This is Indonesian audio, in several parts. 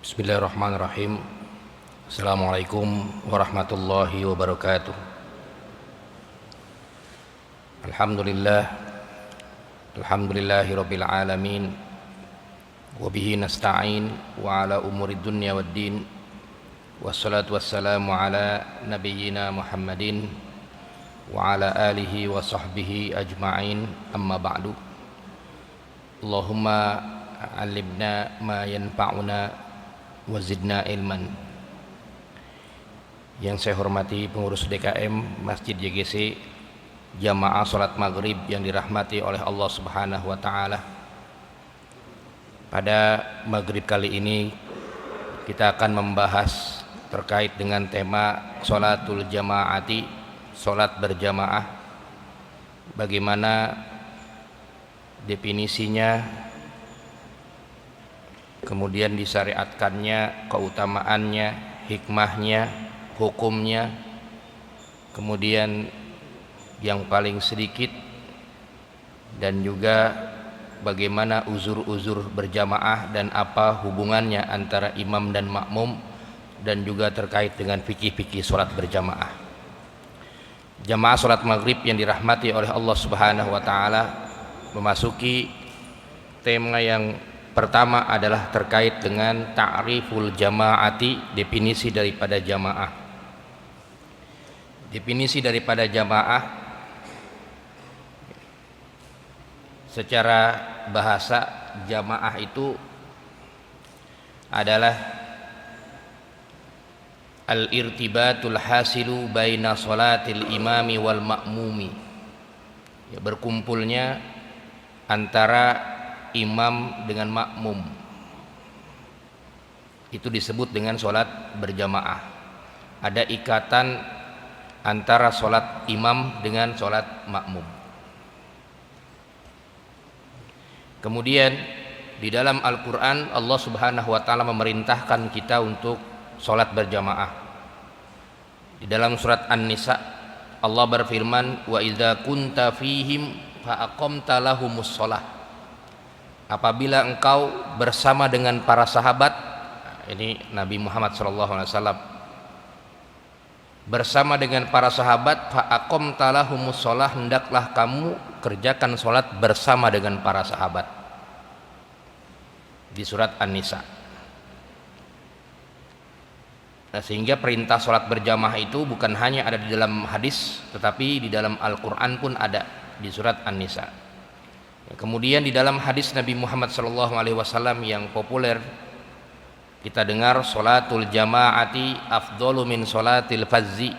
Bismillahirrahmanirrahim. Assalamualaikum warahmatullahi wabarakatuh. Alhamdulillah, alhamdulillahirabbil alamin. Wa bihi nasta'in wa ala umuri dunya waddin. Wassalatu wassalamu ala nabiyyina Muhammadin wa ala alihi wa sahbihi ajma'in. Amma ba'du. Allahumma 'allimna ma yanfa'una wazidna ilman. Yang saya hormati pengurus DKM Masjid YGC, jamaah salat maghrib yang dirahmati oleh Allah Subhanahu wa Ta'ala. Pada maghrib kali ini kita akan membahas terkait dengan tema sholatul jamaati, sholat berjamaah. Bagaimana definisinya, kemudian disyariatkannya, keutamaannya, hikmahnya, hukumnya, kemudian yang paling sedikit, dan juga bagaimana uzur-uzur berjamaah dan apa hubungannya antara imam dan makmum, dan juga terkait dengan fikih-fikih sholat berjamaah. Jamaah sholat maghrib yang dirahmati oleh Allah Subhanahu wa Ta'ala memasuki tema yang pertama adalah terkait dengan ta'riful jamaati, definisi daripada jamaah. Definisi daripada jamaah secara bahasa, jamaah itu adalah al-irtibatul hasilu baina salatil imami wal ma'mumi, ya, berkumpulnya antara imam dengan makmum, itu disebut dengan sholat berjamaah. Ada ikatan antara sholat imam dengan sholat makmum. Kemudian di dalam Al-Quran Allah Subhanahu wa Ta'ala memerintahkan kita untuk sholat berjamaah. Di dalam surat An-Nisa Allah berfirman, wa idza kunta fihim fa aqamta lahumus sholah. Apabila engkau bersama dengan para sahabat, ini Nabi Muhammad SAW bersama dengan para sahabat, fa aqamta lahumus sholah, hendaklah kamu kerjakan sholat bersama dengan para sahabat. Di surat An-Nisa. Nah, sehingga perintah sholat berjamaah itu bukan hanya ada di dalam hadis, tetapi di dalam Al-Quran pun ada di surat An-Nisa. Kemudian di dalam hadis Nabi Muhammad SAW yang populer kita dengar, sholatul jamaati afdhalu min sholatil fazzi.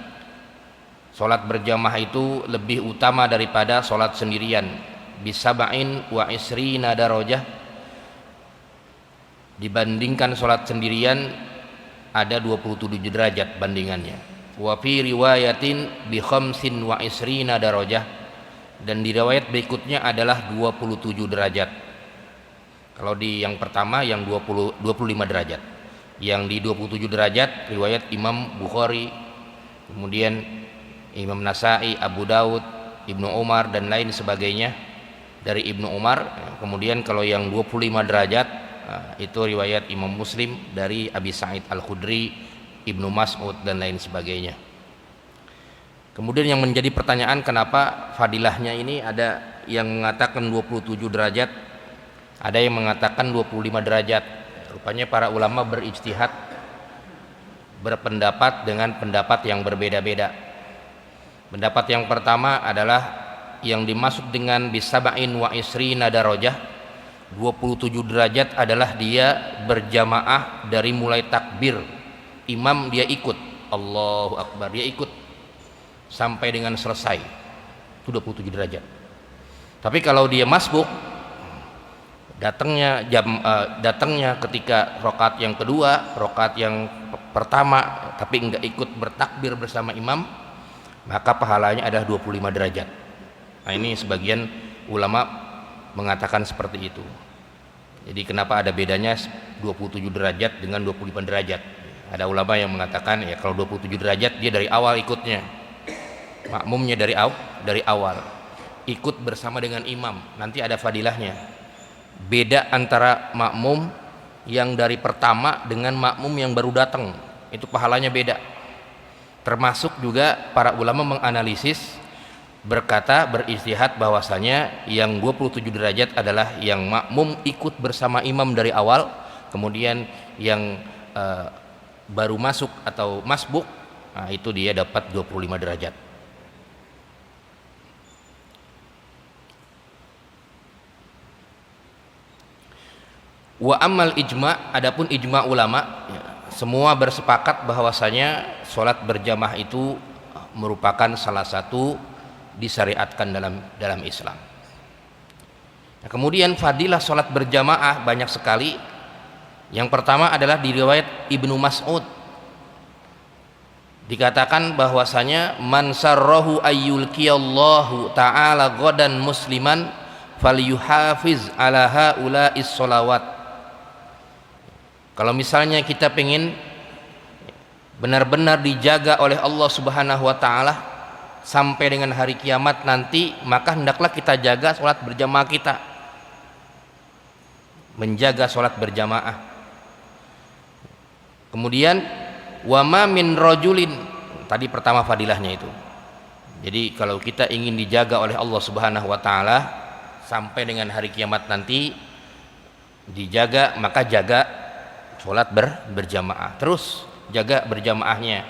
Sholat berjamaah itu lebih utama daripada sholat sendirian. Bisaba'in wa isrina darajah. Dibandingkan sholat sendirian ada 27 derajat bandingannya. Wa fi riwayatin bi khamsin wa isrina darajah. Dan di riwayat berikutnya adalah 27 derajat. Kalau di yang pertama yang 25 derajat. Yang di 27 derajat riwayat Imam Bukhari, kemudian Imam Nasai, Abu Daud, Ibnu Umar dan lain sebagainya dari Ibnu Umar. Kemudian kalau yang 25 derajat itu riwayat Imam Muslim dari Abi Sa'id Al-Khudri, Ibnu Mas'ud dan lain sebagainya. Kemudian yang menjadi pertanyaan, kenapa fadilahnya ini ada yang mengatakan 27 derajat, ada yang mengatakan 25 derajat. Rupanya para ulama berijtihad, berpendapat dengan pendapat yang berbeda-beda. Pendapat yang pertama adalah yang dimaksud dengan bisaba'in wa isrina darajah, 27 derajat adalah dia berjamaah dari mulai takbir, imam dia ikut, Allahu Akbar, dia ikut sampai dengan selesai, itu 27 derajat. Tapi kalau dia masbuk, datangnya ketika rakaat yang kedua, rakaat yang pertama, tapi enggak ikut bertakbir bersama imam, maka pahalanya adalah 25 derajat. Nah, ini sebagian ulama mengatakan seperti itu. Jadi kenapa ada bedanya 27 derajat dengan 25 derajat? Ada ulama yang mengatakan, ya kalau 27 derajat dia dari awal ikutnya, makmumnya dari awal, ikut bersama dengan imam, nanti ada fadilahnya. Beda antara makmum yang dari pertama dengan makmum yang baru datang, itu pahalanya beda. Termasuk juga para ulama menganalisis, berkata, beristihad bahwasanya yang 27 derajat adalah yang makmum ikut bersama imam dari awal, kemudian yang baru masuk atau masbuk, nah itu dia dapat 25 derajat. Wa amal ijma', adapun ijma' ulama, semua bersepakat bahwasanya sholat berjamaah itu merupakan salah satu disyariatkan dalam Islam. Nah, kemudian fadilah sholat berjamaah banyak sekali. Yang pertama adalah di riwayat Ibnu Mas'ud, dikatakan bahwasanya man sarrahu ayyulqiyallahu ta'ala ghadan musliman falyuhafiz ala haula'is sholawat. Kalau misalnya kita pengen benar-benar dijaga oleh Allah Subhanahu wa taala sampai dengan hari kiamat nanti, maka hendaklah kita jaga sholat berjamaah kita, menjaga sholat berjamaah. Kemudian wa ma min rajulin, tadi pertama fadilahnya itu. Jadi kalau kita ingin dijaga oleh Allah Subhanahu wa taala sampai dengan hari kiamat nanti dijaga, maka jaga sholat berjamaah, terus jaga berjamaahnya,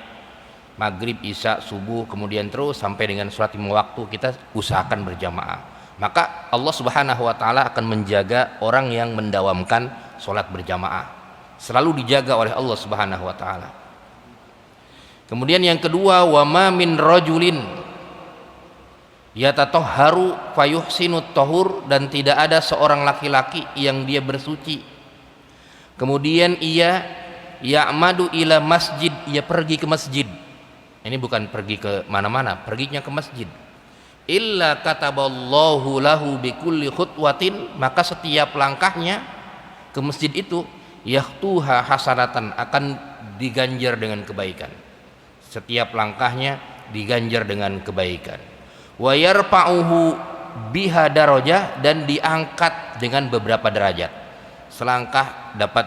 maghrib, isya, subuh, kemudian terus sampai dengan sholat 5 waktu kita usahakan berjamaah. Maka Allah Subhanahu wa taala akan menjaga orang yang mendawamkan sholat berjamaah, selalu dijaga oleh Allah Subhanahu wa taala. Kemudian yang kedua, wa ma min rajulin yatatahharu fayuhsinut tahur, dan tidak ada seorang laki-laki yang dia bersuci kemudian ia ya'madu ila masjid, ia pergi ke masjid. Ini bukan pergi ke mana-mana, perginya ke masjid. Illa kataballahu lahu bikulli khutwatin, maka setiap langkahnya ke masjid itu yahtuha hasanatan, akan diganjar dengan kebaikan. Setiap langkahnya diganjar dengan kebaikan. Wa yarfa'uhu biha darajah, dan diangkat dengan beberapa derajat. Selangkah dapat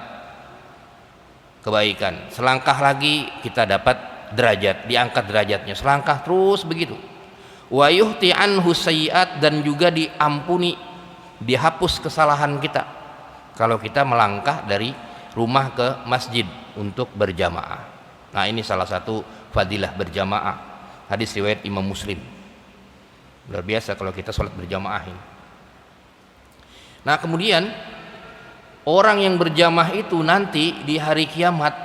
kebaikan, selangkah lagi kita dapat derajat, diangkat derajatnya, selangkah terus begitu. Wa yuhti anhu sayyi'at, dan juga diampuni, dihapus kesalahan kita kalau kita melangkah dari rumah ke masjid untuk berjamaah. Nah, ini salah satu fadilah berjamaah, hadis riwayat Imam Muslim. Luar biasa kalau kita sholat berjamaah ini. Nah, kemudian orang yang berjamaah itu nanti di hari kiamat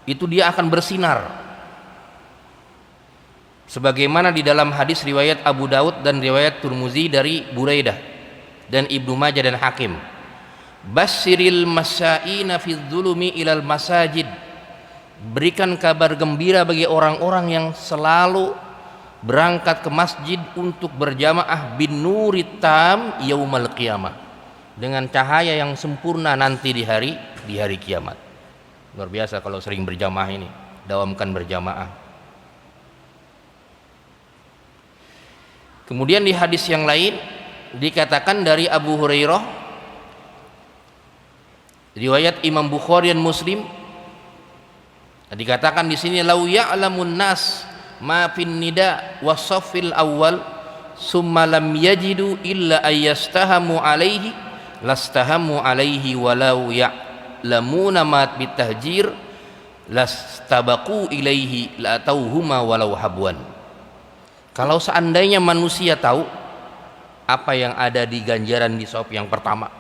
itu dia akan bersinar, sebagaimana di dalam hadis riwayat Abu Daud dan riwayat Tirmizi dari Buraidah dan Ibnu Majah dan Hakim. Basyiril masyaina fi dzulumi ilal masajid, berikan kabar gembira bagi orang-orang yang selalu berangkat ke masjid untuk berjamaah bin nurit tam yaumal qiyamah, dengan cahaya yang sempurna nanti di hari kiamat. Luar biasa kalau sering berjamaah ini, dawamkan berjamaah. Kemudian di hadis yang lain dikatakan dari Abu Hurairah, riwayat Imam Bukhari dan Muslim, dikatakan di sini lau ya'lamun nas ma fin nida wasaffil awal summa lam yajidu illa ayyastahamu alaihi lastahamu alaihi walau ya'lamuna ma bitahjir lastabaqu ilaihi la tauhuma walau habwan. Kalau seandainya manusia tahu apa yang ada di ganjaran di shop yang pertama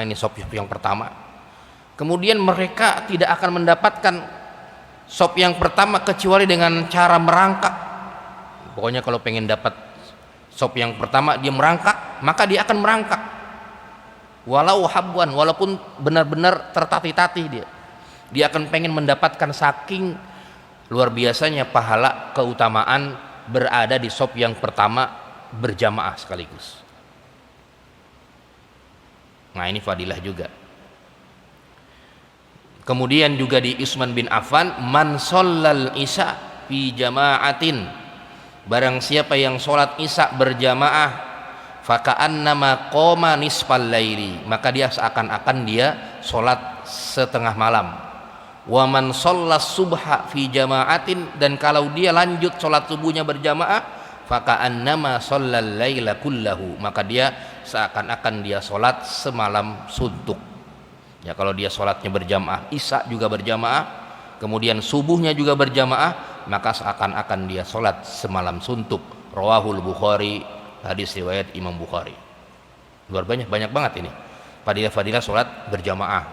ini shop yang pertama, kemudian mereka tidak akan mendapatkan shop yang pertama kecuali dengan cara merangkak. Pokoknya kalau pengen dapat shop yang pertama dia merangkak, maka dia akan merangkak walau habwan, walaupun benar-benar tertatih-tatih dia akan pengen mendapatkan, saking luar biasanya pahala keutamaan berada di shop yang pertama berjamaah sekaligus. Nah, ini fadilah juga. Kemudian juga di Utsman bin Affan, man shallal isya fi jama'atin, barang siapa yang sholat isya berjamaah faka'annama qoma nisfal laili, maka dia seakan-akan dia sholat setengah malam. Wa man shallas subha fi jama'atin, dan kalau dia lanjut sholat subuhnya berjamaah, faka'annama shallal laila kullahu, maka dia seakan-akan dia sholat semalam suntuk. Ya, kalau dia sholatnya berjamaah, isya juga berjamaah, kemudian subuhnya juga berjamaah, maka seakan-akan dia sholat semalam suntuk. Rawahul Bukhari, hadis riwayat Imam Bukhari. Luar banyak banget ini fadilah-fadilah sholat berjamaah,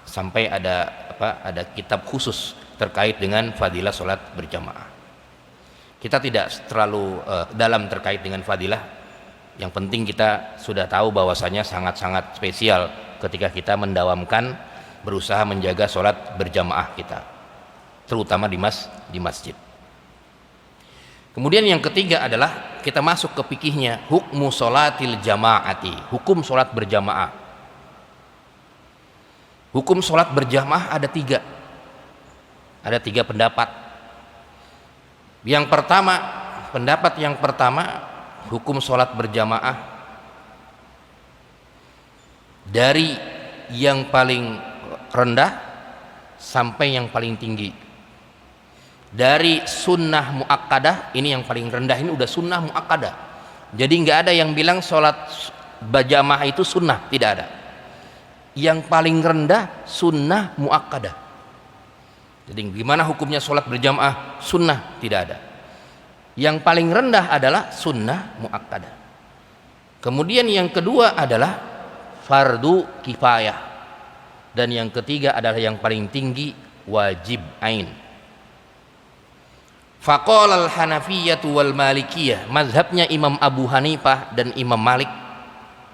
sampai ada kitab khusus terkait dengan fadilah sholat berjamaah. Kita tidak terlalu dalam terkait dengan fadilah. Yang penting kita sudah tahu bahwasanya sangat-sangat spesial ketika kita mendawamkan, berusaha menjaga sholat berjamaah kita, terutama di masjid. Kemudian yang ketiga adalah kita masuk ke fikihnya, hukmu sholatil jamaati, hukum sholat berjamaah. Hukum sholat berjamaah ada tiga pendapat. Pendapat yang pertama, hukum sholat berjamaah dari yang paling rendah sampai yang paling tinggi. Dari sunnah muakkadah, ini yang paling rendah, ini udah sunnah muakkadah. Jadi nggak ada yang bilang sholat berjamaah itu sunnah, tidak ada. Yang paling rendah sunnah muakkadah. Jadi gimana hukumnya sholat berjamaah sunnah? Tidak ada. Yang paling rendah adalah sunnah muakkadah. Kemudian yang kedua adalah fardu kifayah, dan yang ketiga adalah yang paling tinggi wajib ain. Faqala al-Hanafiyyah wal Malikiyah, mazhabnya Imam Abu Hanifah dan Imam Malik.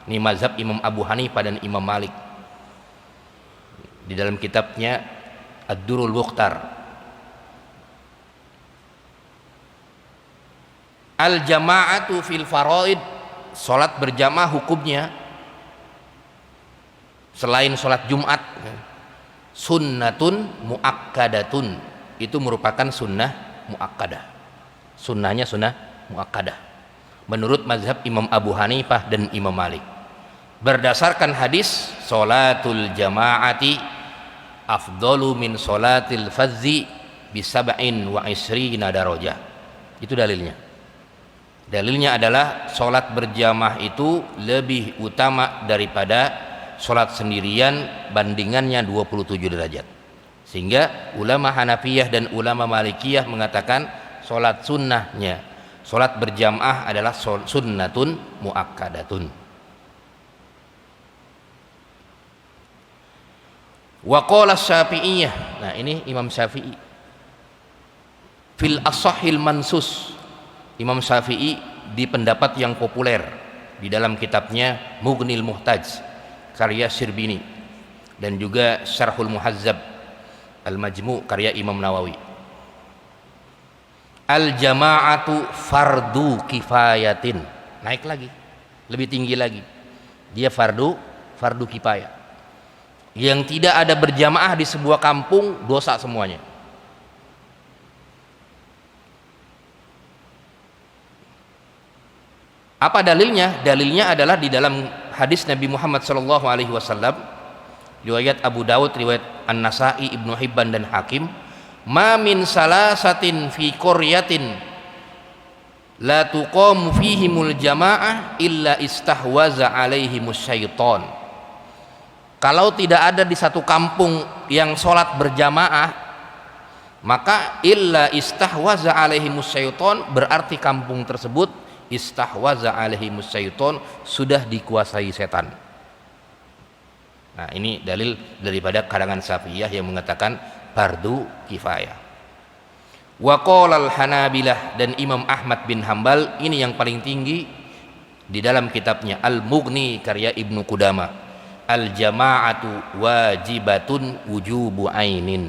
Ini mazhab Imam Abu Hanifah dan Imam Malik. Di dalam kitabnya Ad-Durrul Mukhtar, al-jama'atu fil faraid, salat berjamaah hukumnya selain salat Jumat, sunnatun muakkadatun, itu merupakan sunnah muakkadah. Sunnahnya sunnah muakkadah menurut mazhab Imam Abu Hanifah dan Imam Malik, berdasarkan hadis sholatul jamaati afdalu min sholatil fadzi bisab'in wa isrina darajah. Itu dalilnya adalah sholat berjamaah itu lebih utama daripada sholat sendirian, bandingannya 27 derajat. Sehingga ulama Hanafiyah dan ulama Malikiyah mengatakan sholat sunnahnya, sholat berjamaah adalah sunnatun muakkadatun. Wa qala Syafi'iyah, nah ini Imam Syafi'i, fil ashahil mansus, Imam Syafi'i di pendapat yang populer di dalam kitabnya Mughnil Muhtaj karya Sirbini, dan juga Syarhul Muhazzab Al-Majmu' karya Imam Nawawi, al-jama'atu fardu kifayatin, naik lagi, lebih tinggi lagi, dia fardu kifayah. Yang tidak ada berjamaah di sebuah kampung dosa semuanya. Apa dalilnya? Dalilnya adalah di dalam hadis Nabi Muhammad SAW, riwayat Abu Dawud, riwayat An-Nasa'i, Ibnu Hibban dan Hakim, ma min salasatin fi qaryatin la tuqamu fihimul jamaah illa istahwaza alaihimus syaiton. Kalau tidak ada di satu kampung yang sholat berjamaah, maka illa istahwaza alaihimus syaiton, berarti kampung tersebut istahwaza alaihimus syaiton, sudah dikuasai setan. Nah, ini dalil daripada kalangan Syafi'iyah yang mengatakan fardu kifayah. Wa qala al-Hanabilah, dan Imam Ahmad bin Hambal, ini yang paling tinggi di dalam kitabnya Al-Mughni karya Ibnu Qudamah, al-jama'atu wajibatun wujubu ainin,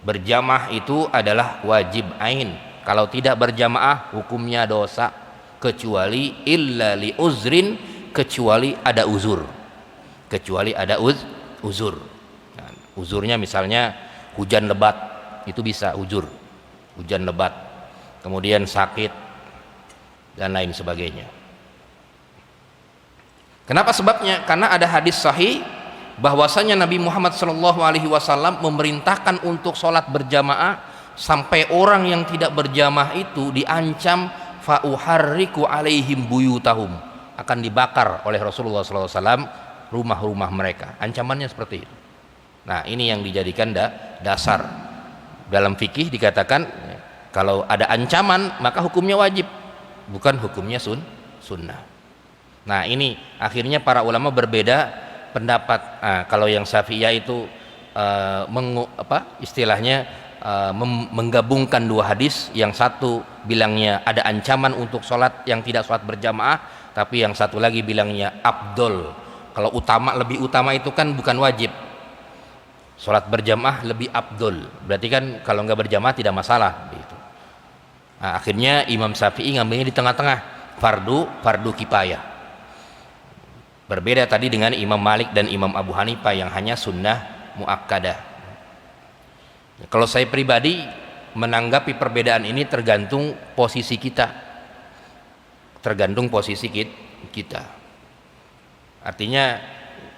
berjamaah itu adalah wajib ain. Kalau tidak berjamaah hukumnya dosa, kecuali illa li uzrin, kecuali ada uzur, uzur. Nah, uzurnya misalnya hujan lebat, itu bisa uzur, hujan lebat, kemudian sakit dan lain sebagainya. Kenapa sebabnya? Karena ada hadis sahih bahwasanya Nabi Muhammad SAW memerintahkan untuk sholat berjamaah, sampai orang yang tidak berjamaah itu diancam fa'uharriku alaihim buyutahum, akan dibakar oleh Rasulullah SAW rumah-rumah mereka. Ancamannya seperti itu. Nah, ini yang dijadikan dasar dalam fikih. Dikatakan kalau ada ancaman maka hukumnya wajib, bukan hukumnya sunnah. Nah, ini akhirnya para ulama berbeda pendapat. Kalau yang Syafi'iyah itu istilahnya menggabungkan dua hadis. Yang satu bilangnya ada ancaman untuk sholat yang tidak sholat berjamaah, tapi yang satu lagi bilangnya afdol. Kalau lebih utama itu kan bukan wajib, sholat berjamaah lebih afdol. Berarti kan kalau nggak berjamaah tidak masalah gitu. Nah, akhirnya Imam Syafi'i ngambilnya di tengah-tengah, fardu kifayah. Berbeda tadi dengan Imam Malik dan Imam Abu Hanifah yang hanya sunnah muakkadah. Kalau saya pribadi menanggapi perbedaan ini tergantung posisi kita. Artinya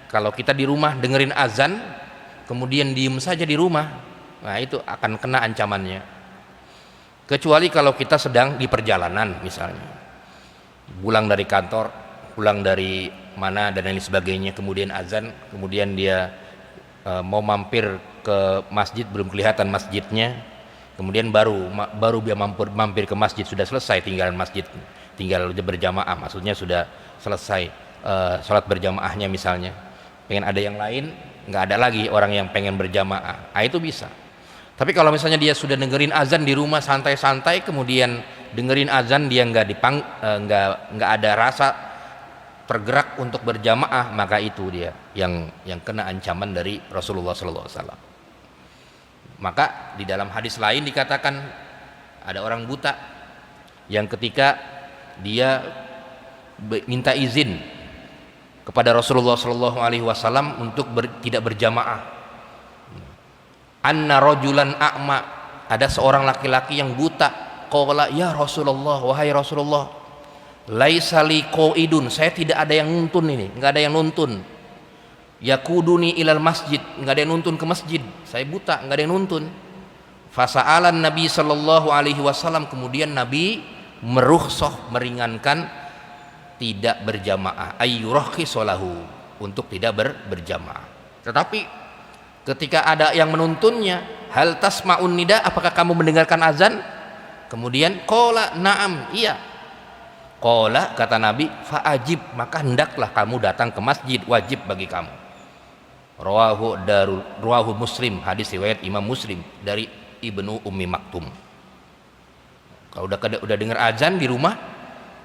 kalau kita di rumah dengerin azan kemudian diem saja di rumah, nah itu akan kena ancamannya. Kecuali kalau kita sedang di perjalanan, misalnya pulang dari kantor, pulang dari mana dan lain sebagainya, kemudian azan, kemudian dia mau mampir ke masjid, belum kelihatan masjidnya, kemudian baru dia mampir ke masjid, sudah selesai tinggal berjamaah, maksudnya sudah selesai sholat berjamaahnya misalnya, pengen ada yang lain, nggak ada lagi orang yang pengen berjamaah, itu bisa. Tapi kalau misalnya dia sudah dengerin azan di rumah santai-santai, kemudian dengerin azan dia nggak ada rasa tergerak untuk berjamaah, maka itu dia yang kena ancaman dari Rasulullah SAW. Maka di dalam hadis lain dikatakan ada orang buta yang ketika dia minta izin kepada Rasulullah SAW untuk tidak berjamaah, anna rajulan a'ma, ada seorang laki-laki yang buta, qala ya Rasulullah, wahai Rasulullah, laisa li qaidun, saya tidak ada yang nuntun, ini enggak ada yang nuntun, yakuduni ilal masjid, enggak ada yang nuntun ke masjid, saya buta, enggak ada yang nuntun. Fasa'alan Nabi sallallahu alaihi wasallam, kemudian Nabi merukhsah, meringankan tidak berjamaah, ayyurahhisolahu, untuk tidak berjamaah. Tetapi ketika ada yang menuntunnya, hal tasma'un nida, apakah kamu mendengarkan azan? Kemudian qala na'am, iya. Qala, kata Nabi, fa'ajib, maka hendaklah kamu datang ke masjid, wajib bagi kamu. Rawahu Muslim, hadis riwayat Imam Muslim dari Ibnu Ummi Maktum. Kalau udah dengar azan di rumah,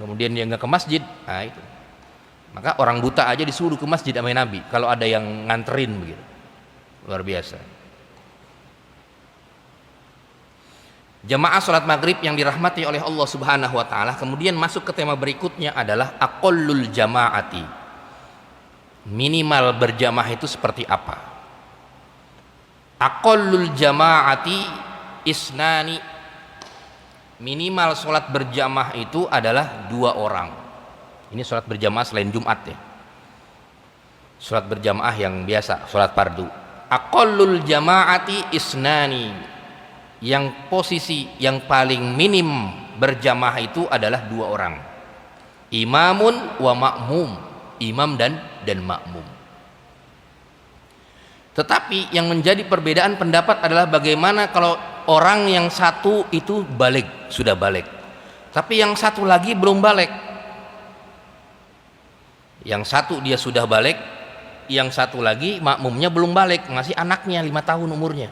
kemudian dia nggak ke masjid, nah itu, maka orang buta aja disuruh ke masjid sama Nabi kalau ada yang nganterin begitu. Luar biasa. Jamaah sholat maghrib yang dirahmati oleh Allah Subhanahu wa ta'ala. Kemudian masuk ke tema berikutnya adalah aqallul jamaati, minimal berjamaah itu seperti apa? Aqallul jamaati isnani, minimal sholat berjamaah itu adalah 2 orang. Ini sholat berjamaah selain Jumat ya, sholat berjamaah yang biasa, sholat fardu. Aqallul jamaati isnani, yang posisi yang paling minim berjamaah itu adalah 2 orang, imamun wa ma'mum, imam dan makmum. Tetapi yang menjadi perbedaan pendapat adalah bagaimana kalau orang yang satu itu sudah balik, tapi yang satu lagi belum balik. Yang satu dia sudah balik, yang satu lagi makmumnya belum balik, masih anaknya 5 tahun umurnya,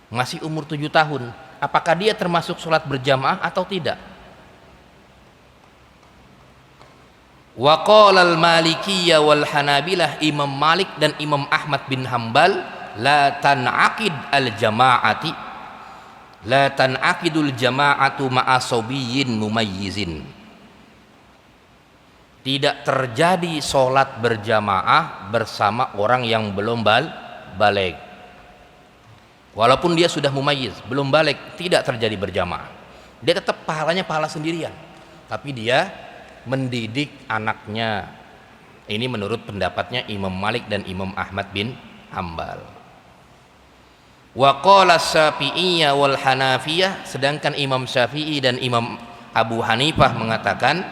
masih umur 7 tahun, apakah dia termasuk sholat berjamaah atau tidak? Wa qala al-Malikiyah wal Hanabilah, Imam Malik dan Imam Ahmad bin Hambal, la tan'aqid al-jama'ati, la tan'aqidul jama'atu ma'asobiyyin mumayyizin, tidak terjadi sholat berjamaah bersama orang yang belum balik. Walaupun dia sudah mumayyiz, belum balik, tidak terjadi berjamaah. Dia tetap pahalanya pahala sendirian, tapi dia mendidik anaknya, Ini menurut pendapatnya Imam Malik dan Imam Ahmad bin Hambal. Wa qala Syafi'iyya wal Hanafiyah, sedangkan Imam Syafi'i dan Imam Abu Hanifah mengatakan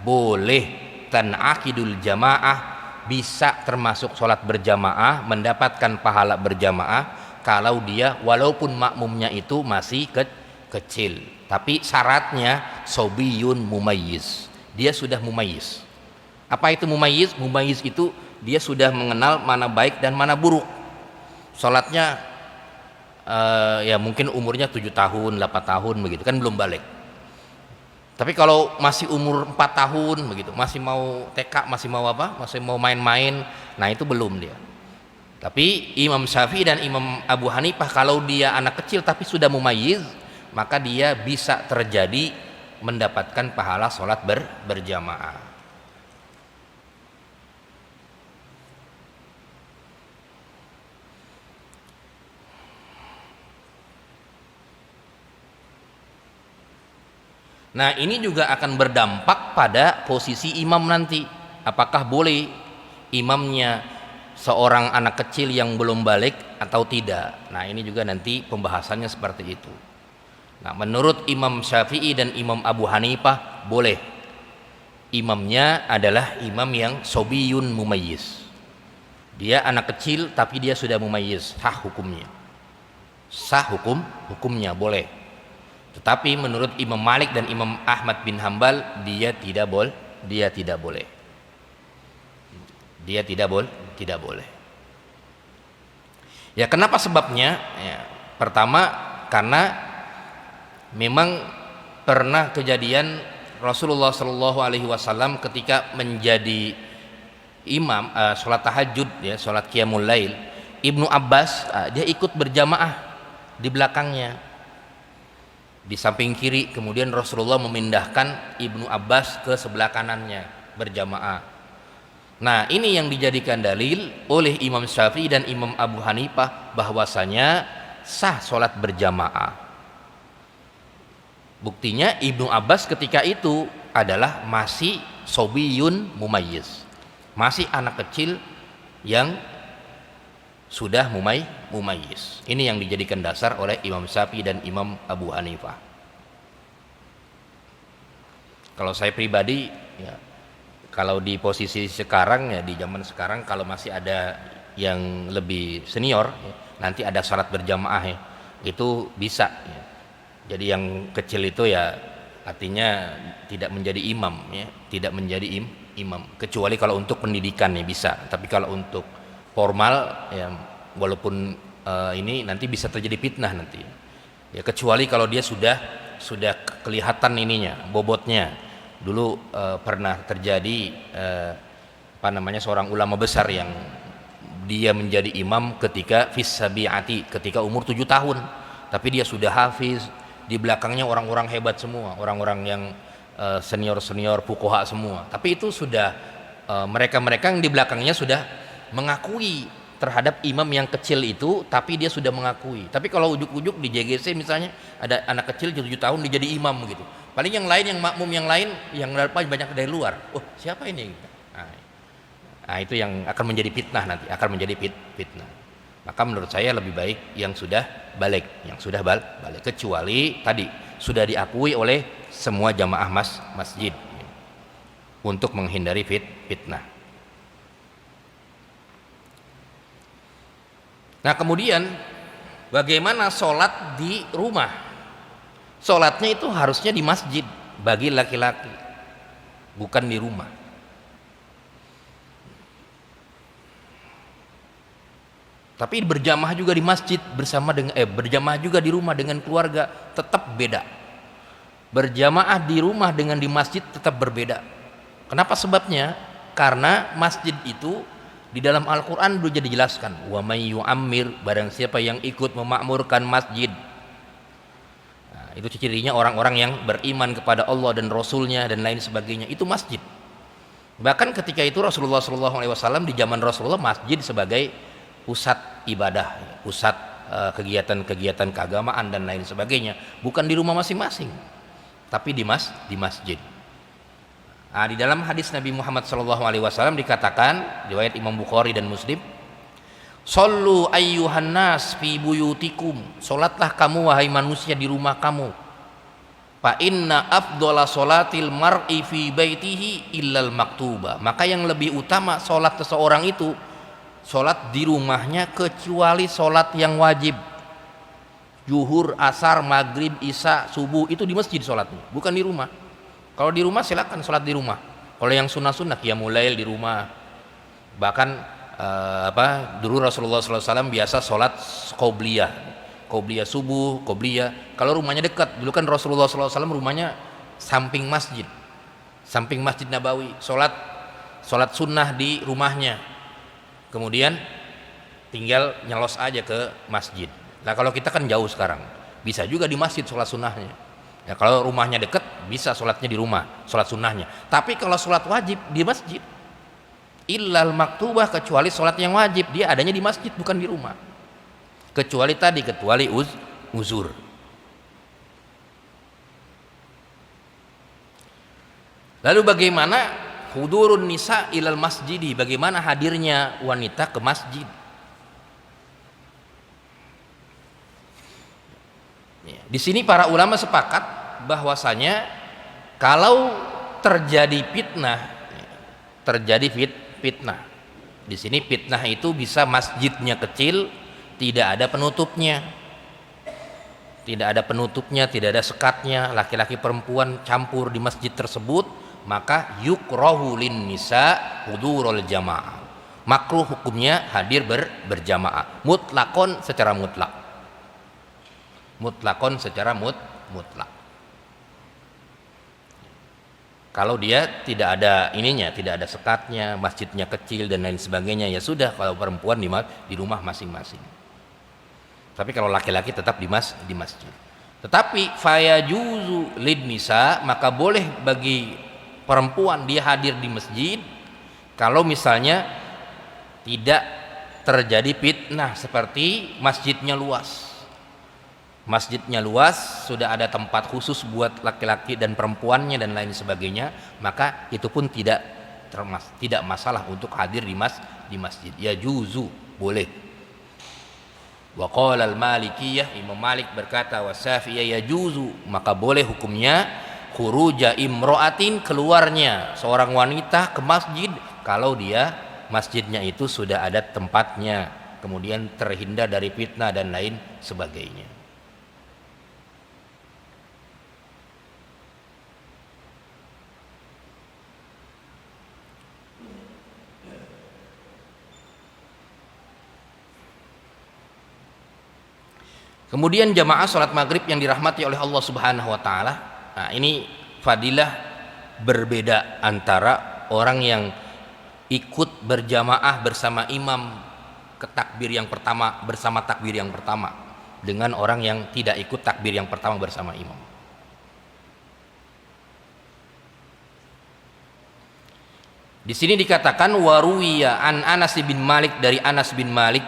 boleh tan'aqidul jamaah, bisa termasuk sholat berjamaah, mendapatkan pahala berjamaah kalau dia walaupun makmumnya itu masih kecil, tapi syaratnya sobiyun mumayyiz, dia sudah mumayyiz. Apa itu mumayyiz? Mumayyiz itu dia sudah mengenal mana baik dan mana buruk. Sholatnya ya mungkin umurnya 7 tahun 8 tahun begitu kan, belum balik. Tapi kalau masih umur 4 tahun begitu, masih mau TK, masih mau apa, masih mau main-main, nah itu belum dia. Tapi Imam Syafi'i dan Imam Abu Hanifah kalau dia anak kecil tapi sudah mumayyiz, maka dia bisa terjadi mendapatkan pahala sholat berjamaah. Nah ini juga akan berdampak pada posisi imam nanti. Apakah boleh imamnya seorang anak kecil yang belum balik atau tidak. Nah ini juga nanti pembahasannya seperti itu. Nah menurut Imam Syafi'i dan Imam Abu Hanifah boleh. Imamnya adalah imam yang sobiyun mumayyiz. Dia anak kecil tapi dia sudah mumayyiz, sah hukumnya. Sah hukumnya boleh. Tetapi menurut Imam Malik dan Imam Ahmad bin Hambal dia tidak boleh. Dia tidak boleh. Ya kenapa sebabnya? Ya, pertama karena memang pernah kejadian Rasulullah Shallallahu Alaihi Wasallam ketika menjadi imam sholat tahajud, ya sholat qiyamul lail, Ibnu Abbas dia ikut berjamaah di belakangnya. Di samping kiri, kemudian Rasulullah memindahkan Ibnu Abbas ke sebelah kanannya berjamaah. Nah ini yang dijadikan dalil oleh Imam Syafi'i dan Imam Abu Hanifah bahwasanya sah sholat berjamaah. Buktinya Ibnu Abbas ketika itu adalah masih sobiyun mumayyiz, masih anak kecil yang sudah mumayyiz. Ini yang dijadikan dasar oleh Imam Syafi'i dan Imam Abu Hanifah. Kalau saya pribadi ya, kalau di posisi sekarang ya, di zaman sekarang kalau masih ada yang lebih senior ya, nanti ada salat berjamaah ya, itu bisa ya. Jadi yang kecil itu ya artinya tidak menjadi imam ya, tidak menjadi imam kecuali kalau untuk pendidikan ya bisa. Tapi kalau untuk formal ya walaupun ini nanti bisa terjadi fitnah nanti ya, kecuali kalau dia sudah kelihatan ininya bobotnya. Dulu pernah terjadi seorang ulama besar yang dia menjadi imam ketika fissabiati, ketika umur 7 tahun, tapi dia sudah hafiz, di belakangnya orang-orang hebat semua, orang-orang yang senior fuqaha semua, tapi itu sudah mereka yang di belakangnya sudah mengakui terhadap imam yang kecil itu, tapi dia sudah mengakui. Tapi kalau ujuk-ujuk di JGC misalnya ada anak kecil 7 tahun dia jadi imam gitu, paling yang lain, yang makmum yang lain yang banyak dari luar, oh siapa ini? Nah itu yang akan menjadi fitnah nanti, akan menjadi fitnah. Maka menurut saya lebih baik yang sudah balik, kecuali tadi sudah diakui oleh semua jamaah masjid untuk menghindari fitnah. Nah kemudian bagaimana sholat di rumah? Sholatnya itu harusnya di masjid bagi laki-laki, bukan di rumah. Tapi berjamaah juga di masjid bersama dengan berjamaah juga di rumah dengan keluarga tetap beda. Berjamaah di rumah dengan di masjid tetap berbeda. Kenapa sebabnya? Karena masjid itu di dalam Al-Qur'an sudah dijelaskan, wa may yu'ammir, barang siapa yang ikut memakmurkan masjid. Nah, itu cirinya orang-orang yang beriman kepada Allah dan Rasulnya dan lain sebagainya, itu masjid. Bahkan ketika itu Rasulullah SAW di zaman Rasulullah masjid sebagai pusat ibadah, pusat kegiatan-kegiatan keagamaan dan lain sebagainya, bukan di rumah masing-masing, tapi di masjid. Nah, di dalam hadis Nabi Muhammad SAW dikatakan, riwayat Imam Bukhari dan Muslim, "Shallu ayyuhan nas fi buyutikum." Salatlah kamu wahai manusia di rumah kamu. Fa inna afdhala salatil mar'i fi baitihi illal maktuba. Maka yang lebih utama salat seseorang itu salat di rumahnya kecuali salat yang wajib. Zuhur, asar, maghrib, isya, subuh itu di masjid salatnya, bukan di rumah. Kalau di rumah silakan salat di rumah. Kalau yang sunnah-sunnah qiyamul lail di rumah. Bahkan dulu Rasulullah SAW biasa sholat qobliyah subuh, qobliyah. Kalau rumahnya dekat, dulu kan Rasulullah SAW rumahnya samping masjid Nabawi, sholat sunnah di rumahnya, kemudian tinggal nyelos aja ke masjid. Nah kalau kita kan jauh sekarang, bisa juga di masjid sholat sunnahnya. Ya, kalau rumahnya dekat bisa sholatnya di rumah, sholat sunnahnya. Tapi kalau sholat wajib di masjid. Illal maktubah, kecuali sholat yang wajib dia adanya di masjid bukan di rumah, kecuali uzur. Lalu bagaimana hudurun nisa ilal masjidi, bagaimana hadirnya wanita ke masjid? Di sini para ulama sepakat bahwasanya kalau terjadi fitnah, di sini fitnah itu bisa masjidnya kecil, tidak ada penutupnya, tidak ada sekatnya, laki-laki perempuan campur di masjid tersebut, maka yukrahu lin nisa hudurul jamaah, makruh hukumnya hadir berjamaah, mutlakon secara mutlak. Kalau dia tidak ada ininya, tidak ada sekatnya, masjidnya kecil dan lain sebagainya, ya sudah, kalau perempuan di rumah masing-masing. Tapi kalau laki-laki tetap di masjid. Tetapi fayajuzu lid nisa, maka boleh bagi perempuan dia hadir di masjid kalau misalnya tidak terjadi fitnah seperti masjidnya luas, sudah ada tempat khusus buat laki-laki dan perempuannya dan lain sebagainya, maka itu pun tidak masalah untuk hadir di masjid. Ya juzu, boleh. Wa qala al-Malikiyah, Imam Malik berkata, wa Syafi'iyah ya juzu, maka boleh hukumnya khuruja imro'atin, keluarnya seorang wanita ke masjid kalau dia masjidnya itu sudah ada tempatnya, kemudian terhindar dari fitnah dan lain sebagainya. Kemudian jamaah sholat maghrib yang dirahmati oleh Allah Subhanahu Wa Taala. Nah, ini fadilah berbeda antara orang yang ikut berjamaah bersama imam ke takbir yang pertama bersama takbir yang pertama dengan orang yang tidak ikut takbir yang pertama bersama imam. Di sini dikatakan waruwiya an Anas bin Malik, dari Anas bin Malik,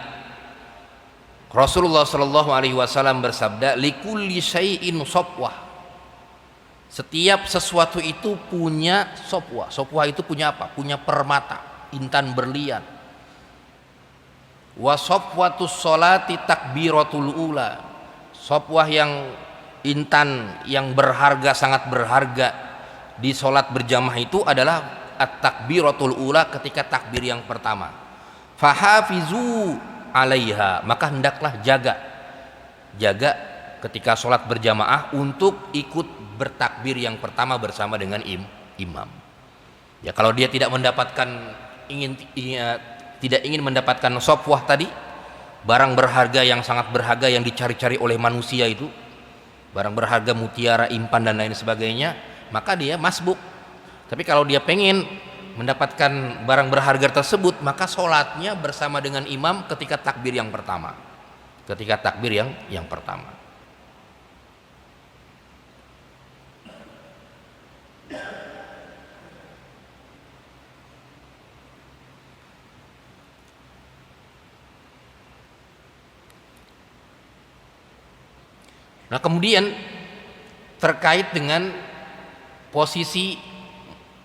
Rasulullah Shallallahu Alaihi Wasallam bersabda, likulli syai'in sopwah, setiap sesuatu itu punya sopwah. Sopwah itu punya apa? Punya permata, intan berlian. Wa sopwatus sholati takbiratul ula, sopwah yang intan yang berharga, sangat berharga di sholat berjamaah itu adalah at-takbiratul ula, ketika takbir yang pertama. Fahafizu alaiha, maka hendaklah jaga ketika sholat berjamaah untuk ikut bertakbir yang pertama bersama dengan imam. Ya, kalau dia tidak ingin mendapatkan sofwah tadi, barang berharga yang sangat berharga yang dicari-cari oleh manusia itu, barang berharga mutiara, impan dan lain sebagainya, maka dia masbuk. Tapi kalau dia pengen mendapatkan barang berharga tersebut, maka sholatnya bersama dengan imam ketika takbir yang pertama. Nah, kemudian terkait dengan posisi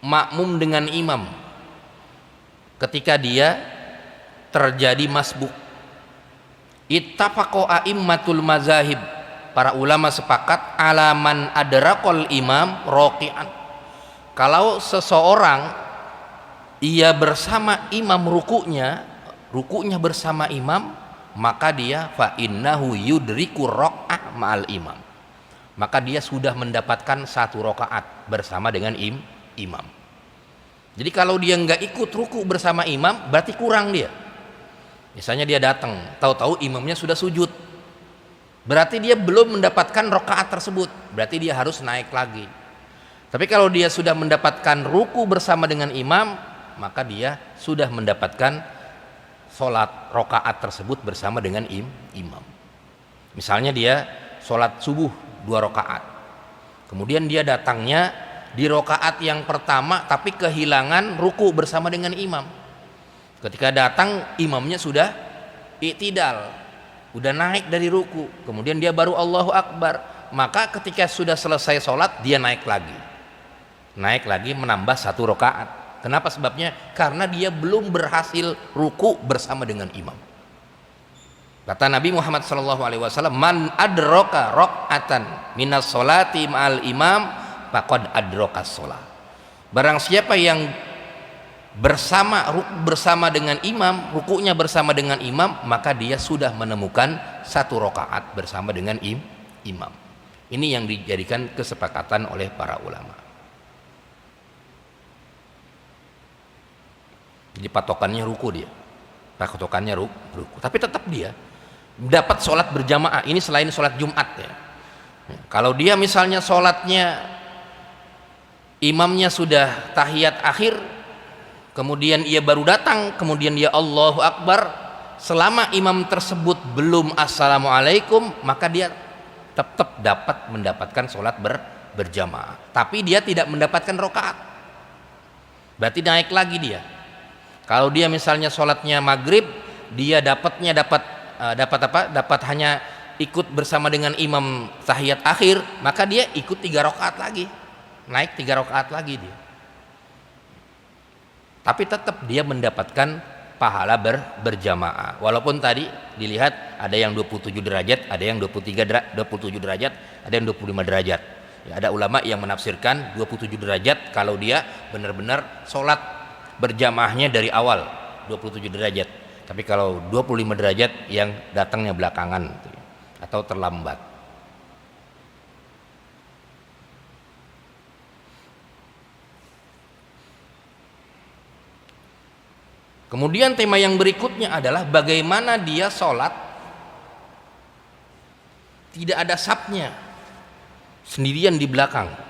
makmum dengan imam ketika dia terjadi masbuk. Ittafaqo a'immatul mazahib, para ulama sepakat alaman adrakol imam roki'an, kalau seseorang ia bersama imam rukunya bersama imam, maka dia fa innahu yudriku rok'ah ma'al imam, maka dia sudah mendapatkan satu rakaat bersama dengan imam. Jadi kalau dia nggak ikut ruku bersama imam, berarti kurang dia. Misalnya dia datang, tahu-tahu imamnya sudah sujud, berarti dia belum mendapatkan rakaat tersebut, berarti dia harus naik lagi. Tapi kalau dia sudah mendapatkan ruku bersama dengan imam, maka dia sudah mendapatkan sholat rakaat tersebut bersama dengan imam. Misalnya dia sholat subuh 2 rakaat, kemudian dia datangnya di rakaat yang pertama tapi kehilangan ruku bersama dengan imam. Ketika datang imamnya sudah i'tidal, udah naik dari ruku, kemudian dia baru Allahu Akbar, maka ketika sudah selesai sholat dia naik lagi menambah 1 rakaat. Kenapa sebabnya? Karena dia belum berhasil ruku bersama dengan imam. Kata Nabi Muhammad SAW, man adroka rok'atan minas sholati ma'al imam faqad adrokas sholat. Barang siapa yang bersama dengan imam, rukunya bersama dengan imam, maka dia sudah menemukan 1 rakaat bersama dengan imam. Ini yang dijadikan kesepakatan oleh para ulama. Jadi patokannya ruku dia, patokannya ruku. Tapi tetap dia dapat sholat berjamaah. Ini selain sholat Jumat ya. Kalau dia misalnya sholatnya imamnya sudah tahiyat akhir, kemudian ia baru datang, kemudian dia Allahu Akbar, selama imam tersebut belum assalamualaikum, maka dia tetap dapat mendapatkan sholat berjamaah. Tapi dia tidak mendapatkan rakaat, berarti naik lagi dia. Kalau dia misalnya sholatnya maghrib, dia dapat hanya ikut bersama dengan imam tahiyat akhir, maka dia ikut 3 rakaat lagi, naik 3 rakaat lagi dia. Tapi tetap dia mendapatkan pahala berjamaah. Walaupun tadi dilihat ada yang 27 derajat, ada yang 27 derajat, ada yang 25 derajat. Ya, ada ulama yang menafsirkan 27 derajat kalau dia benar-benar sholat berjamaahnya dari awal 27 derajat. Tapi kalau 25 derajat yang datangnya belakangan atau terlambat. Kemudian tema yang berikutnya adalah bagaimana dia sholat tidak ada safnya, sendirian di belakang.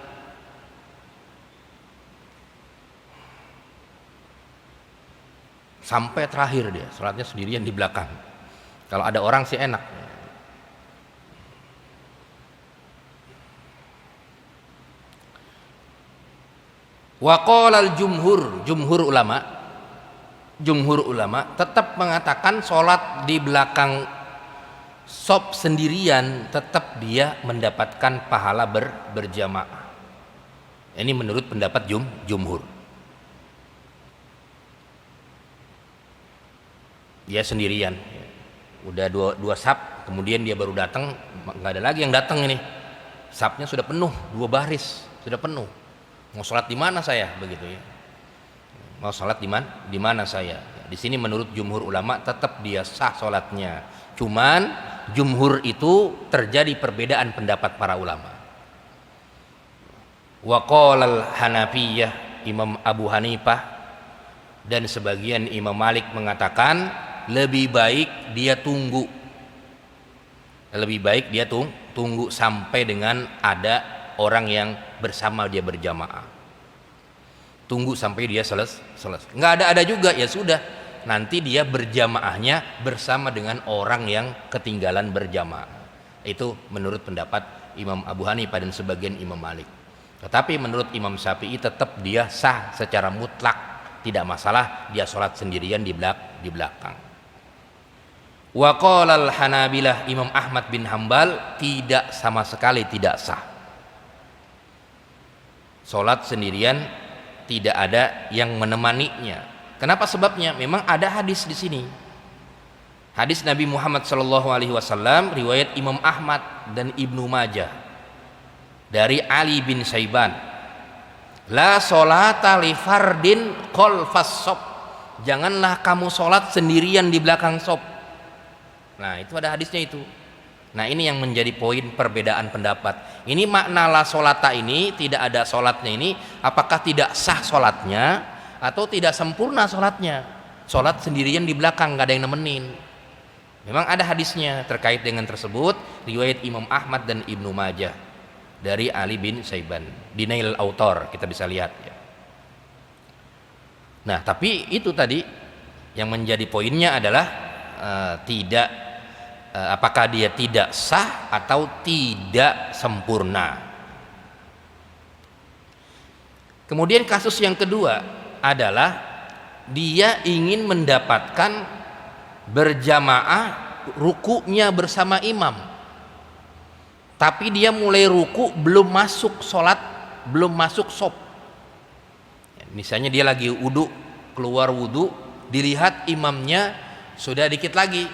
Sampai terakhir dia sholatnya sendirian di belakang. Kalau ada orang sih enak. Wa qala jumhur ulama tetap mengatakan sholat di belakang shop sendirian tetap dia mendapatkan pahala berjamaah. Ini menurut pendapat jumhur. Dia sendirian, udah dua saf, kemudian dia baru datang, nggak ada lagi yang datang ini, safnya sudah penuh, 2 baris sudah penuh. Mau sholat di mana saya, begitu ya? Mau sholat di mana saya? Di sini menurut jumhur ulama tetap dia sah sholatnya. Cuman jumhur itu terjadi perbedaan pendapat para ulama. Wa qala al-Hanafiyah, Imam Abu Hanifah dan sebagian Imam Malik mengatakan lebih baik dia tunggu sampai dengan ada orang yang bersama dia berjamaah. Tunggu sampai dia selesai. Nggak ada juga, ya sudah, nanti dia berjamaahnya bersama dengan orang yang ketinggalan berjamaah. Itu menurut pendapat Imam Abu Hanifah dan sebagian Imam Malik. Tetapi menurut Imam Syafi'i tetap dia sah secara mutlak, tidak masalah dia sholat sendirian di belakang. Wa qala al-Hanabilah, Imam Ahmad bin Hambal tidak, sama sekali tidak sah sholat sendirian tidak ada yang menemaninya. Kenapa sebabnya? Memang ada hadis di sini. Hadis Nabi Muhammad SAW riwayat Imam Ahmad dan Ibnu Majah dari Ali bin Saiban. La sholata li fardin khalfas shaf. Janganlah kamu sholat sendirian di belakang shaf. Nah, itu ada hadisnya itu. Nah, ini yang menjadi poin perbedaan pendapat. Ini makna la sholata ini, tidak ada sholatnya ini, apakah tidak sah sholatnya atau tidak sempurna sholatnya? Sholat sendirian di belakang, nggak ada yang nemenin. Memang ada hadisnya terkait dengan tersebut, riwayat Imam Ahmad dan Ibnu Majah dari Ali bin Saiban di Nail Autor, kita bisa lihat ya. Nah, tapi itu tadi yang menjadi poinnya adalah apakah dia tidak sah atau tidak sempurna. Kemudian kasus yang kedua adalah dia ingin mendapatkan berjamaah rukunya bersama imam, tapi dia mulai ruku belum masuk sholat, belum masuk shop. Misalnya dia lagi wudu, keluar wudu, dilihat imamnya sudah dikit lagi,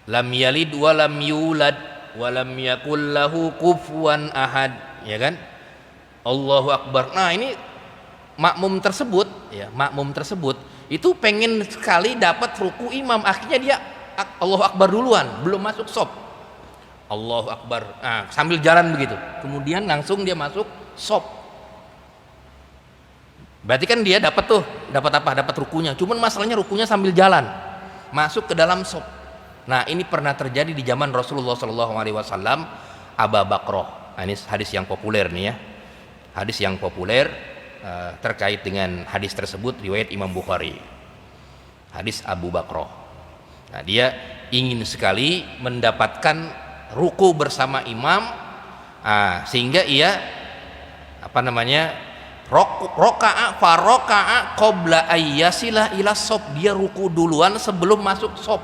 lam yalid wa lam yulad wa lam yakul lahu kufuwan ahad, ya kan? Allahu Akbar. Nah, ini makmum tersebut itu pengen sekali dapat ruku imam, akhirnya dia Allahu Akbar duluan, belum masuk shop. Allahu Akbar, sambil jalan begitu, kemudian langsung dia masuk shop. Berarti kan dia dapat apa? Dapat rukunya. Cuman masalahnya rukunya sambil jalan, masuk ke dalam shop. Nah, ini pernah terjadi di zaman Rasulullah SAW, Abu Bakroh. Nah, ini hadis yang populer nih ya. Hadis yang populer terkait dengan hadis tersebut riwayat Imam Bukhari. Hadis Abu Bakroh. Nah, dia ingin sekali mendapatkan ruku bersama imam, sehingga ia roka'a faroka'a qabla ayyasilah ila shop. Dia ruku duluan sebelum masuk shop.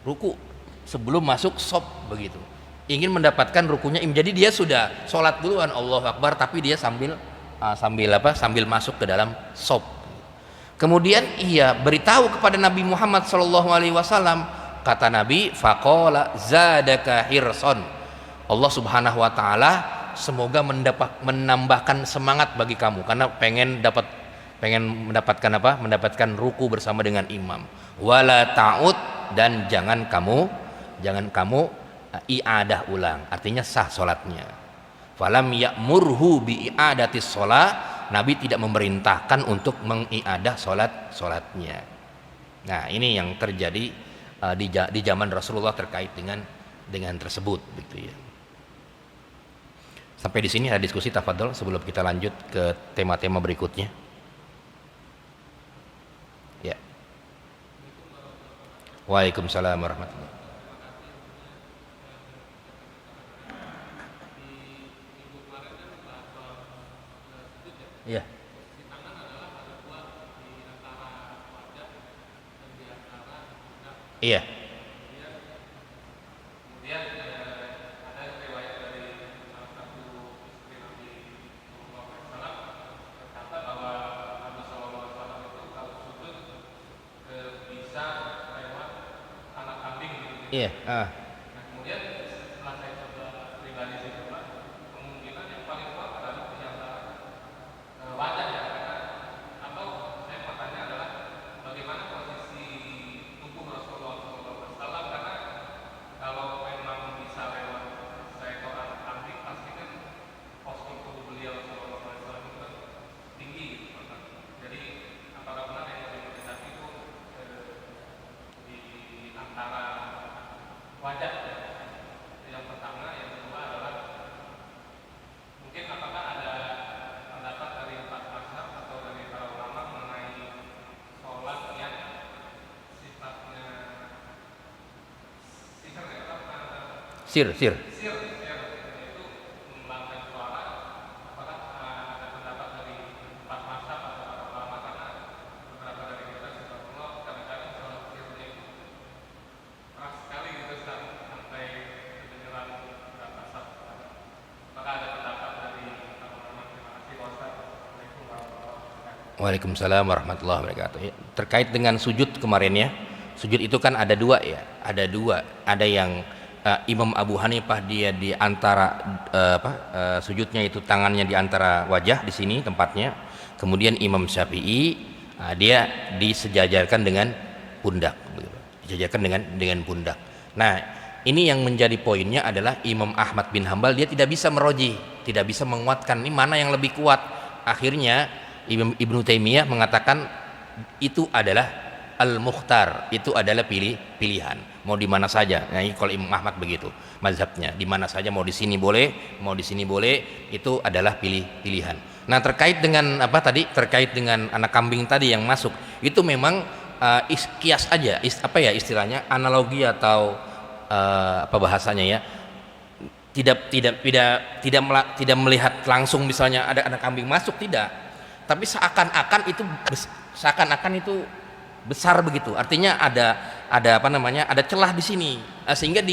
Ruku sebelum masuk shop begitu. Ingin mendapatkan rukunya. Jadi dia sudah sholat duluan, Allahu Akbar, tapi dia sambil masuk ke dalam shop. Kemudian ia beritahu kepada Nabi Muhammad SAW. Kata Nabi, faqala zadaka hirson. Allah Subhanahu wa taala semoga menambahkan semangat bagi kamu karena pengen mendapatkan ruku bersama dengan imam. Wala ta'ud, dan jangan kamu i'adah ulang, artinya sah salatnya. Falam ya'murhu bi i'adatis shalah, Nabi tidak memerintahkan untuk mengiadah salatnya. Nah, ini yang terjadi di zaman Rasulullah terkait dengan tersebut gitu ya. Sampai di sini ada diskusi, tafadhol, sebelum kita lanjut ke tema-tema berikutnya. Ya. Waalaikumsalam warahmatullahi. Iya. Iya. Iya. Sir. Waalaikumsalam warahmatullahi wabarakatuh. Ya, terkait dengan sujud kemarin ya, sujud itu kan ada dua ya, ada yang Imam Abu Hanifah dia di antara sujudnya itu tangannya di antara wajah di sini tempatnya, kemudian Imam Syafi'i dia disejajarkan dengan pundak, disejajarkan dengan pundak. Nah ini yang menjadi poinnya adalah Imam Ahmad bin Hambal dia tidak bisa meroji, tidak bisa menguatkan ini mana yang lebih kuat. Akhirnya Ibnu Taimiyah mengatakan itu adalah al-mukhtar, itu adalah pilihan mau di mana saja. Nah ini kalau Imam Ahmad begitu mazhabnya, di mana saja, mau di sini boleh, mau di sini boleh, itu adalah pilihan. Nah terkait dengan apa tadi, terkait dengan anak kambing tadi yang masuk, itu memang kias aja, istilahnya analogi atau apa bahasanya ya, tidak melihat langsung misalnya ada anak kambing masuk, tidak, tapi seakan-akan itu besar begitu, artinya ada ada celah di sini, sehingga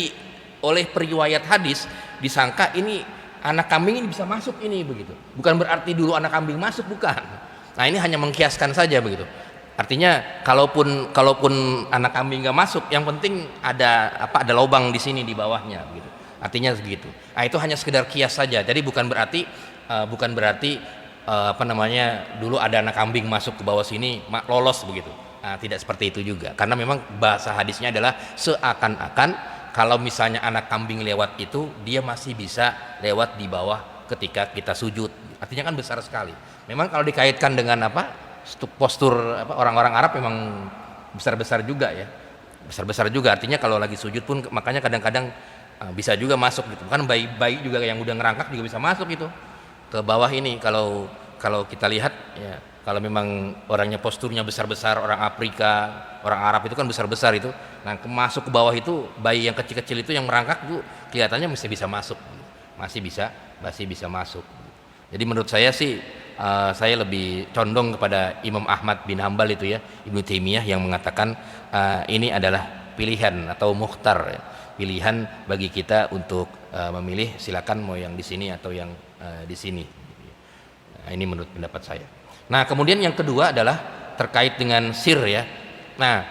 oleh periwayat hadis disangka ini anak kambing ini bisa masuk ini begitu, bukan berarti dulu anak kambing masuk, bukan. Nah ini hanya mengkiaskan saja begitu, artinya kalaupun anak kambing nggak masuk, yang penting ada lubang di sini di bawahnya begitu, artinya segitu. Nah itu hanya sekedar kias saja, jadi bukan berarti dulu ada anak kambing masuk ke bawah sini lolos begitu. Nah, tidak seperti itu juga, karena memang bahasa hadisnya adalah seakan-akan kalau misalnya anak kambing lewat itu dia masih bisa lewat di bawah ketika kita sujud, artinya kan besar sekali. Memang kalau dikaitkan dengan postur orang-orang Arab memang besar-besar juga ya, besar-besar juga, artinya kalau lagi sujud pun makanya kadang-kadang bisa juga masuk gitu kan, bayi juga yang udah ngerangkak juga bisa masuk itu ke bawah ini. Kalau kita lihat ya, kalau memang orangnya posturnya besar-besar, orang Afrika, orang Arab itu kan besar-besar itu, nah masuk ke bawah itu bayi yang kecil-kecil itu yang merangkak itu kelihatannya masih bisa masuk, masih bisa masuk. Jadi menurut saya sih saya lebih condong kepada Imam Ahmad bin Hambal itu ya, Ibnu Taimiyah yang mengatakan ini adalah pilihan atau mukhtar ya, pilihan bagi kita untuk memilih, silakan mau yang di sini atau yang di sini. Nah, ini menurut pendapat saya. Nah kemudian yang kedua adalah terkait dengan sir ya. Nah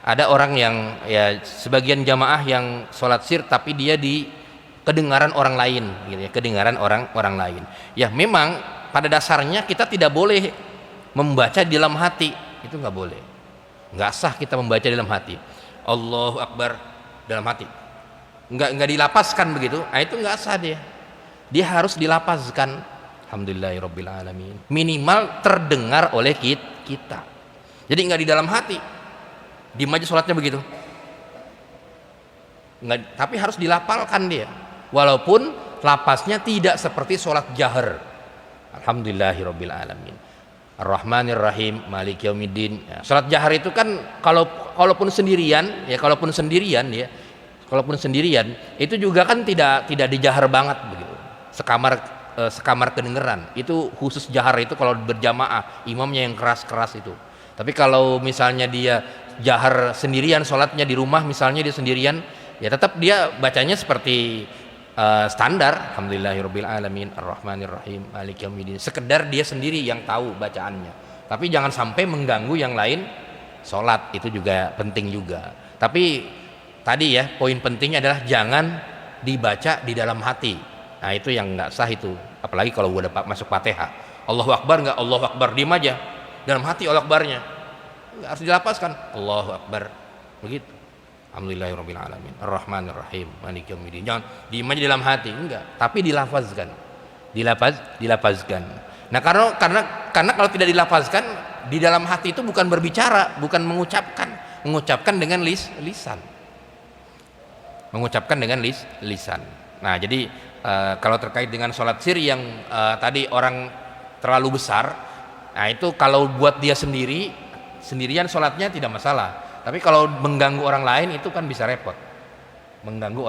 ada orang yang ya, sebagian jamaah yang sholat sir tapi dia di kedengaran orang lain gitu ya, kedengaran orang lain ya. Memang pada dasarnya kita tidak boleh membaca di dalam hati, itu nggak boleh, nggak sah kita membaca dalam hati Allahu Akbar dalam hati, nggak dilapaskan begitu. Nah itu nggak sah, dia harus dilapaskan Alhamdulillahirabbil alamin, minimal terdengar oleh kita. Jadi nggak di dalam hati, diem aja sholatnya begitu, nggak, tapi harus dilapalkan dia, walaupun lapasnya tidak seperti sholat jahar. Alhamdulillahirabbil alamin Ar-Rahmanir Rahim Maliki Yaumiddin ya, sholat jahar itu kan kalaupun sendirian itu juga kan tidak dijahar banget begitu, sekamar kedengeran, itu khusus jahar itu kalau berjamaah imamnya yang keras itu. Tapi kalau misalnya dia jahar sendirian, sholatnya di rumah misalnya dia sendirian, ya tetap dia bacanya seperti standar, Alhamdulillahirabbil alamin Ar-Rahmanir Rahim Maliki Yaumiddin, sekedar dia sendiri yang tahu bacaannya. Tapi jangan sampai mengganggu yang lain sholat, itu juga penting juga. Tapi tadi ya, poin pentingnya adalah jangan dibaca di dalam hati. Nah itu yang nggak sah itu, apalagi kalau udah masuk Fatihah Allahu Akbar, nggak Allahu Akbar diem aja dalam hati Allahu Akbarnya, nggak, harus dilapaskan Allahu Akbar begitu. Alhamdulillahirabbil alamin Ar-Rahmanir Rahim Maliki Yaumiddin, jangan diem aja dalam hati, enggak, tapi dilapaskan. Nah karena kalau tidak dilapaskan di dalam hati itu bukan berbicara, bukan mengucapkan dengan lisan, mengucapkan dengan lisan. Nah jadi kalau terkait dengan sholat sir yang tadi orang terlalu besar, nah itu kalau buat dia sendirian sholatnya tidak masalah, tapi kalau mengganggu orang lain itu kan bisa repot, mengganggu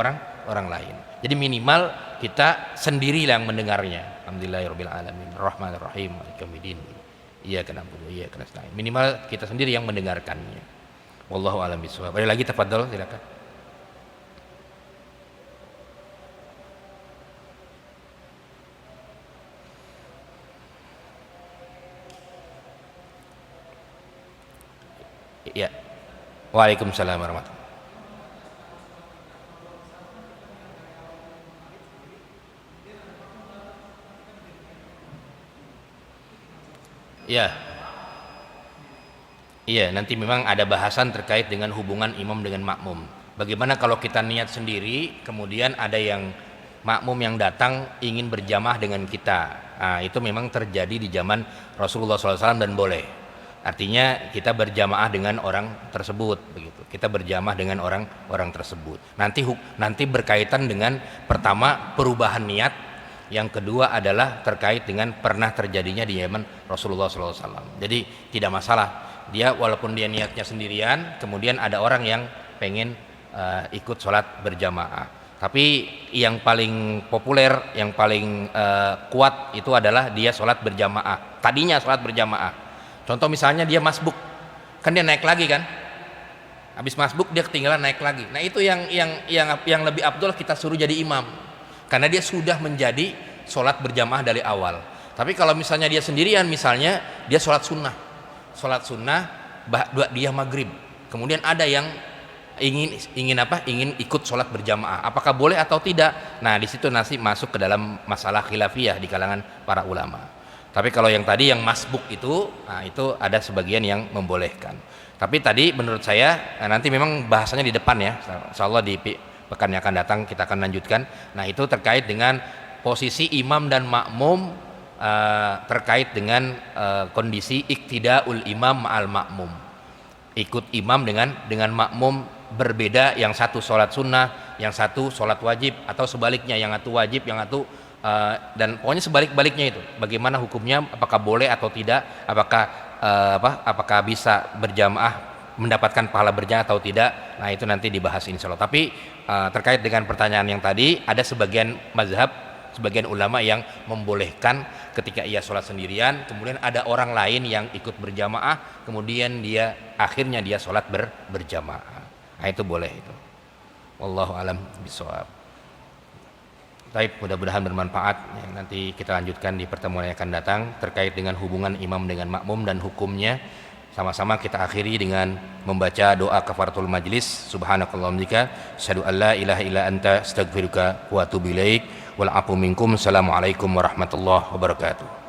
orang lain. Jadi minimal kita sendiri yang mendengarnya. Alhamdulillahirabbil alamin Ar-Rahmanir Rahim Maliki Yaumiddin Iyyaka na'budu wa iyyaka nasta'in, minimal kita sendiri yang mendengarkannya. Wallahu a'lam bishawab. Ada lagi, tafadhol silakan. Waalaikumsalam warahmatullahi. Ya, iya, nanti memang ada bahasan terkait dengan hubungan imam dengan makmum. Bagaimana kalau kita niat sendiri, kemudian ada yang makmum yang datang ingin berjamaah dengan kita. Nah, itu memang terjadi di zaman Rasulullah SAW dan boleh. Artinya kita berjamaah dengan orang tersebut, begitu. Kita berjamaah dengan orang tersebut. Nanti berkaitan dengan pertama perubahan niat, yang kedua adalah terkait dengan pernah terjadinya di zaman Rasulullah SAW. Jadi tidak masalah. Dia walaupun dia niatnya sendirian, kemudian ada orang yang pengen ikut sholat berjamaah. Tapi yang paling populer, yang paling kuat itu adalah dia sholat berjamaah. Tadinya sholat berjamaah. Contoh misalnya dia masbuk, kan dia naik lagi kan? Habis masbuk dia ketinggalan naik lagi. Nah itu yang lebih afdol kita suruh jadi imam, karena dia sudah menjadi sholat berjamaah dari awal. Tapi kalau misalnya dia sendirian, misalnya dia sholat sunnah dia maghrib, kemudian ada yang ingin ikut sholat berjamaah, apakah boleh atau tidak? Nah di situ nanti masuk ke dalam masalah khilafiyah di kalangan para ulama. Tapi kalau yang tadi yang masbuk itu, nah itu ada sebagian yang membolehkan. Tapi tadi menurut saya nanti memang bahasanya di depan ya, insyaallah di pekan yang akan datang kita akan lanjutkan. Nah itu terkait dengan posisi imam dan makmum, terkait dengan kondisi iktidaul imam ma'al makmum. Ikut imam dengan makmum berbeda, yang satu sholat sunnah, yang satu sholat wajib, atau sebaliknya, yang satu wajib, yang satu dan pokoknya sebalik-baliknya itu. Bagaimana hukumnya? Apakah boleh atau tidak? Apakah bisa berjamaah mendapatkan pahala berjamaah atau tidak? Nah itu nanti dibahas insya Allah. Tapi terkait dengan pertanyaan yang tadi, ada sebagian mazhab, sebagian ulama yang membolehkan ketika ia sholat sendirian, kemudian ada orang lain yang ikut berjamaah, kemudian akhirnya dia sholat berjamaah. Nah itu boleh itu. Wallahu alam bishawab. Baik, mudah-mudahan bermanfaat. Nanti kita lanjutkan di pertemuan yang akan datang terkait dengan hubungan imam dengan makmum dan hukumnya. Sama-sama kita akhiri dengan membaca doa kafaratul majlis. Subhanakallahumma bika asyhadu an la ilaha illa anta astaghfiruka wa atubu ilaik. Wal afu minkum. Assalamualaikum warahmatullahi wabarakatuh.